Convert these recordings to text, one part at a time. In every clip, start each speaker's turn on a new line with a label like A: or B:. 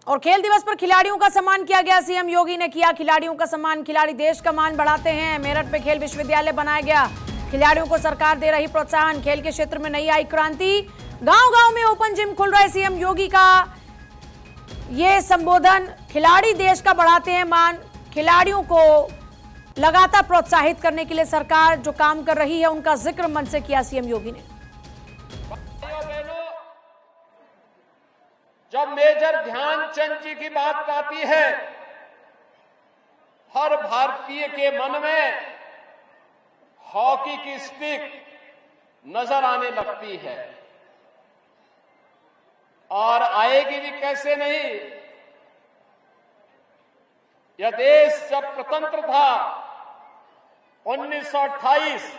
A: और खेल दिवस पर खिलाड़ियों का सम्मान किया गया। सीएम योगी ने किया खिलाड़ियों का सम्मान। खिलाड़ी देश का मान बढ़ाते हैं। मेरठ में खेल विश्वविद्यालय बनाया गया। खिलाड़ियों को सरकार दे रही प्रोत्साहन। खेल के क्षेत्र में नई आई क्रांति। गांव-गांव में ओपन जिम खुल रहे। सीएम योगी का ये संबोधन। खिलाड़ी देश का बढ़ाते हैं मान। खिलाड़ियों को लगातार प्रोत्साहित करने के लिए सरकार जो काम कर रही है उनका जिक्र मन से किया सीएम योगी ने।
B: जब मेजर ध्यानचंद जी की बात आती है, हर भारतीय के मन में हॉकी की स्टिक नजर आने लगती है और आएगी भी कैसे नहीं। यह देश जब स्वतंत्र था 1928,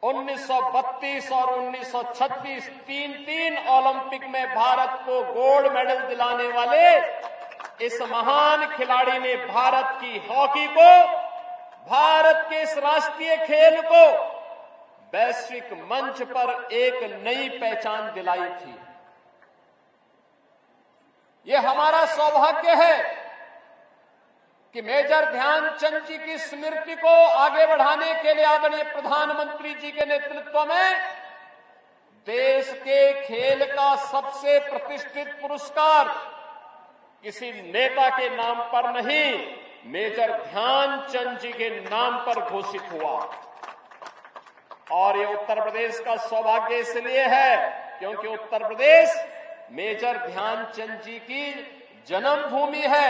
B: 1932 और 1936 तीन ओलंपिक में भारत को गोल्ड मेडल दिलाने वाले इस महान खिलाड़ी ने भारत की हॉकी को, भारत के इस राष्ट्रीय खेल को वैश्विक मंच पर एक नई पहचान दिलाई थी। यह हमारा सौभाग्य है कि मेजर ध्यानचंद जी की स्मृति को आगे बढ़ाने के लिए आदरणीय प्रधानमंत्री जी के नेतृत्व में देश के खेल का सबसे प्रतिष्ठित पुरस्कार किसी नेता के नाम पर नहीं, मेजर ध्यानचंद जी के नाम पर घोषित हुआ। और ये उत्तर प्रदेश का सौभाग्य इसलिए है क्योंकि उत्तर प्रदेश मेजर ध्यानचंद जी की जन्मभूमि है।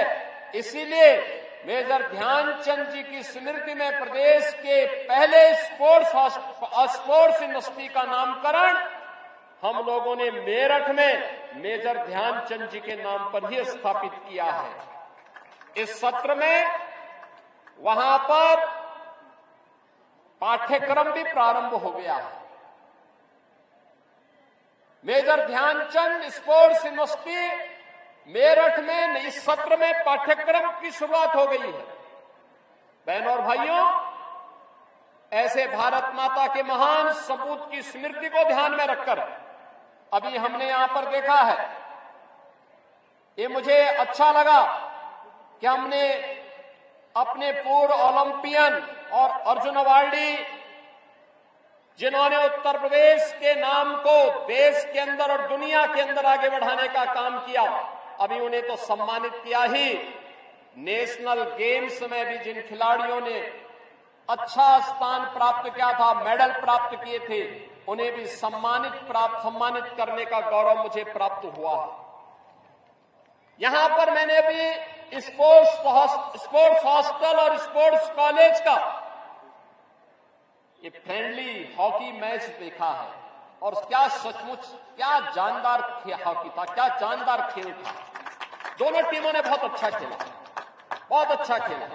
B: इसीलिए मेजर ध्यानचंद जी की स्मृति में प्रदेश के पहले स्पोर्ट्स यूनिवर्सिटी का नामकरण हम लोगों ने मेरठ में मेजर ध्यानचंद जी के नाम पर ही स्थापित किया है। इस सत्र में वहां पर पाठ्यक्रम भी प्रारंभ हो गया है। Major Dhyan Chand sports university Meerut में इस सत्र में पाठ्यक्रम की शुरुआत हो गई है। बहनों और भाइयों, ऐसे भारत माता के महान सपूत की स्मृति को ध्यान में रखकर अभी हमने यहां पर देखा है, ये मुझे अच्छा लगा कि हमने अपने पूर्व ओलंपियन और अर्जुन अवार्डी जिन्होंने उत्तर प्रदेश के नाम को देश के अंदर और दुनिया के अंदर आगे बढ़ाने का काम किया, अभी उन्हें तो सम्मानित किया ही। नेशनल गेम्स में भी जिन खिलाड़ियों ने अच्छा स्थान प्राप्त किया था, मेडल प्राप्त किए थे, उन्हें भी सम्मानित करने का गौरव मुझे प्राप्त हुआ। यहां पर मैंने भी स्पोर्ट्स हॉस्टल और स्पोर्ट्स कॉलेज का ये फ्रेंडली हॉकी मैच देखा है और क्या सचमुच क्या जानदार हॉकी था, क्या जानदार खेल था। दोनों टीमों ने बहुत अच्छा खेला, बहुत अच्छा खेला।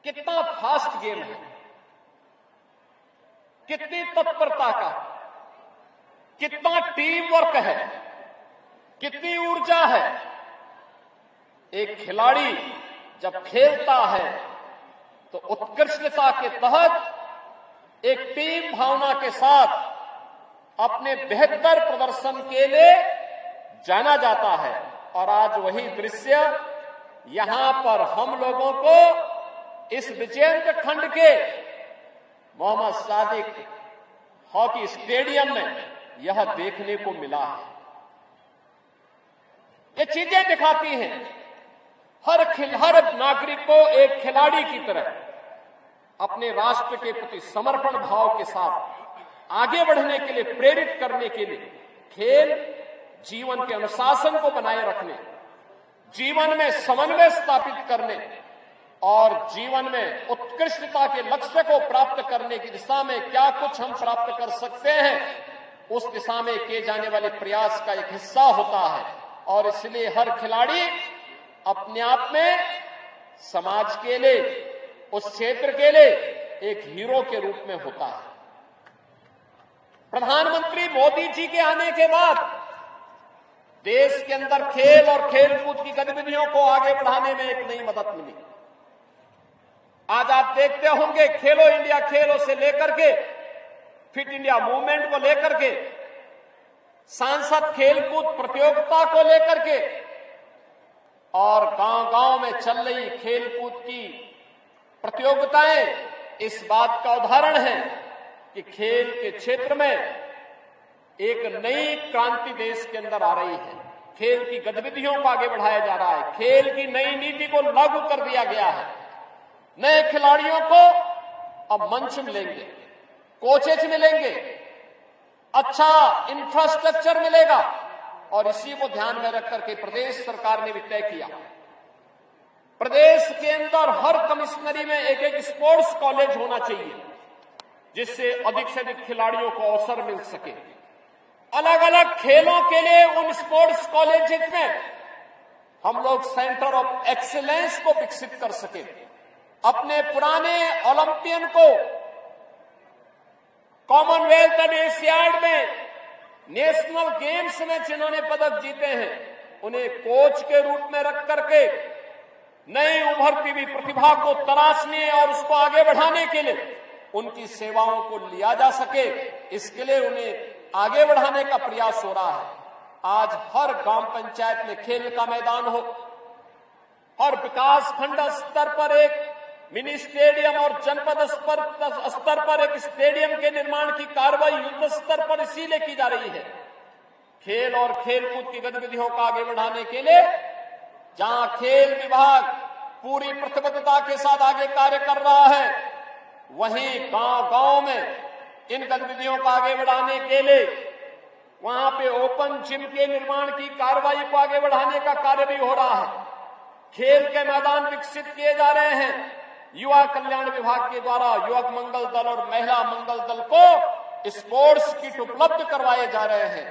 B: कितना फास्ट गेम है, कितनी तत्परता का, कितना टीम वर्क है, कितनी ऊर्जा है। एक खिलाड़ी जब खेलता है तो उत्कृष्टता के तहत एक टीम भावना के साथ अपने बेहतर प्रदर्शन के लिए जाना जाता है। और आज वही दृश्य यहां पर हम लोगों को इस विजयंत खंड के मोहम्मद सादिक हॉकी स्टेडियम में यह देखने को मिला है। ये चीजें दिखाती हैं हर नागरिक को एक खिलाड़ी की तरह अपने राष्ट्र के प्रति समर्पण भाव के साथ आगे बढ़ने के लिए प्रेरित करने के लिए खेल जीवन के अनुशासन को बनाए रखने, जीवन में समन्वय स्थापित करने और जीवन में उत्कृष्टता के लक्ष्य को प्राप्त करने की दिशा में क्या कुछ हम प्राप्त कर सकते हैं, उस दिशा में किए जाने वाले प्रयास का एक हिस्सा होता है। और इसलिए हर खिलाड़ी अपने आप में समाज के लिए, उस क्षेत्र के लिए एक हीरो के रूप में होता है। प्रधानमंत्री मोदी जी के आने के बाद देश के अंदर खेल और खेलकूद की गतिविधियों को आगे बढ़ाने में एक नई मदद मिली। आज आप देखते होंगे खेलो इंडिया खेलों से लेकर के फिट इंडिया मूवमेंट को लेकर के, सांसद खेलकूद प्रतियोगिता को लेकर के और गांव-गांव में चल रही खेलकूद की प्रतियोगिताएं इस बात का उदाहरण है कि खेल के क्षेत्र में एक नई क्रांति देश के अंदर आ रही है। खेल की गतिविधियों को आगे बढ़ाया जा रहा है। खेल की नई नीति को लागू कर दिया गया है। नए खिलाड़ियों को अब मंच मिलेंगे, कोचेज मिलेंगे, अच्छा इंफ्रास्ट्रक्चर मिलेगा और इसी को ध्यान में रख करके प्रदेश सरकार ने भी तय किया, प्रदेश के अंदर हर कमिश्नरी में एक एक स्पोर्ट्स कॉलेज होना चाहिए, जिससे अधिक खिलाड़ियों को अवसर मिल सके। अलग अलग खेलों के लिए उन स्पोर्ट्स कॉलेजेस में हम लोग सेंटर ऑफ एक्सीलेंस को विकसित कर सके। अपने पुराने ओलंपियन को कॉमनवेल्थ और एशियाड में, नेशनल गेम्स में जिन्होंने पदक जीते हैं, उन्हें कोच के रूप में रख करके नई उभरती हुई प्रतिभा को तलाशने और उसको आगे बढ़ाने के लिए उनकी सेवाओं को लिया जा सके, इसके लिए उन्हें आगे बढ़ाने का प्रयास हो रहा है। आज हर ग्राम पंचायत में खेल का मैदान हो, हर विकास खंड स्तर पर एक मिनी स्टेडियम और जनपद स्तर पर एक स्टेडियम के निर्माण की कार्रवाई युद्ध स्तर पर इसीलिए की जा रही है। खेल और खेलकूद की गतिविधियों को आगे बढ़ाने के लिए जहां खेल विभाग पूरी प्रतिबद्धता के साथ आगे कार्य कर रहा है, वहीं गांव-गांव में इन गतिविधियों को आगे बढ़ाने के लिए वहां पे ओपन जिम के निर्माण की कार्रवाई को आगे बढ़ाने का कार्य भी हो रहा है। खेल के मैदान विकसित किए जा रहे हैं। युवा कल्याण विभाग के द्वारा युवक मंगल दल और महिला मंगल दल को स्पोर्ट्स किट उपलब्ध करवाए जा रहे हैं।